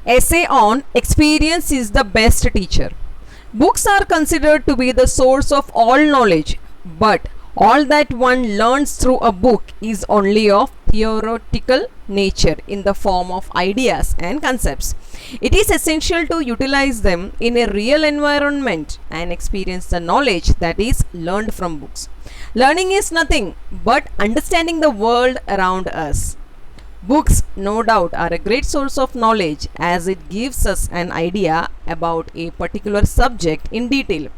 Essay on Experience is the best teacher. Books are considered to be the source of all knowledge, but all that one learns through a book is only of theoretical nature in the form of ideas and concepts. It is essential to utilize them in a real environment and experience the knowledge that is learned from books. Learning is nothing but understanding the world around us. Books, no doubt, are a great source of knowledge as it gives us an idea about a particular subject in detail.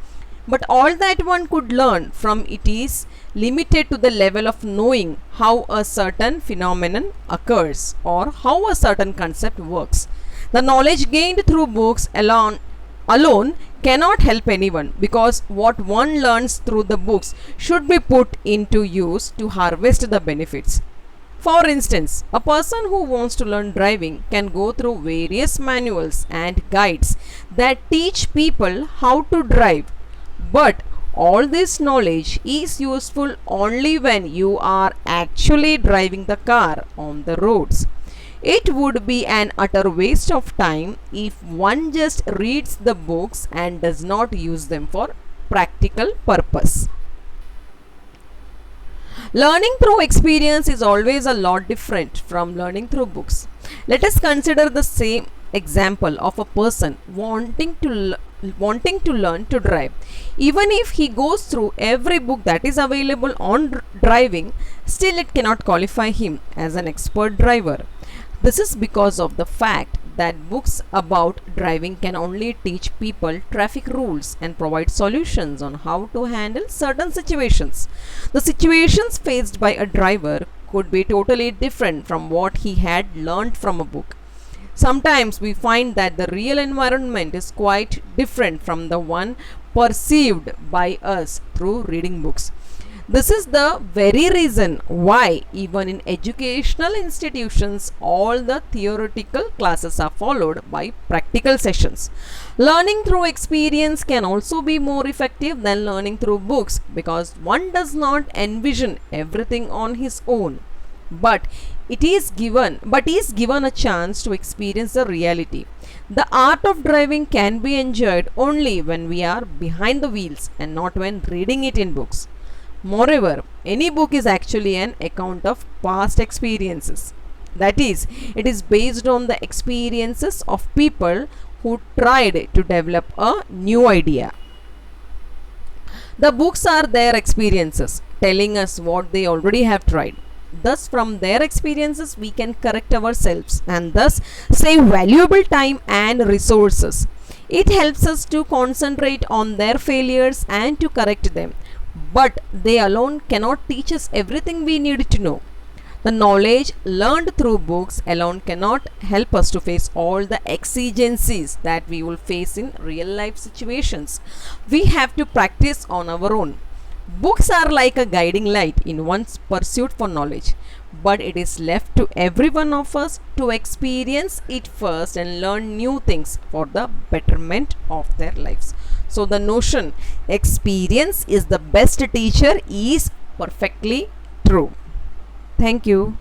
But all that one could learn from it is limited to the level of knowing how a certain phenomenon occurs or how a certain concept works. The knowledge gained through books alone cannot help anyone, because what one learns through the books should be put into use to harvest the benefits. For instance, a person who wants to learn driving can go through various manuals and guides that teach people how to drive. But all this knowledge is useful only when you are actually driving the car on the roads. It would be an utter waste of time if one just reads the books and does not use them for practical purpose. Learning through experience is always a lot different from learning through books. Let us consider the same example of a person wanting to learn to drive. Even if he goes through every book that is available on driving, still it cannot qualify him as an expert driver. This is because of the fact that books about driving can only teach people traffic rules and provide solutions on how to handle certain situations. The situations faced by a driver could be totally different from what he had learned from a book. Sometimes we find that the real environment is quite different from the one perceived by us through reading books. This is the very reason why, even in educational institutions, all the theoretical classes are followed by practical sessions. Learning through experience can also be more effective than learning through books, because one does not envision everything on his own, but is given a chance to experience the reality. The art of driving can be enjoyed only when we are behind the wheels and not when reading it in books. Moreover, any book is actually an account of past experiences. That is, it is based on the experiences of people who tried to develop a new idea. The books are their experiences, telling us what they already have tried. Thus, from their experiences, we can correct ourselves and thus save valuable time and resources. It helps us to concentrate on their failures and to correct them. But they alone cannot teach us everything we need to know. The knowledge learned through books alone cannot help us to face all the exigencies that we will face in real life situations. We have to practice on our own. Books are like a guiding light in one's pursuit for knowledge, but it is left to every one of us to experience it first and learn new things for the betterment of their lives. So the notion experience is the best teacher is perfectly true. Thank you.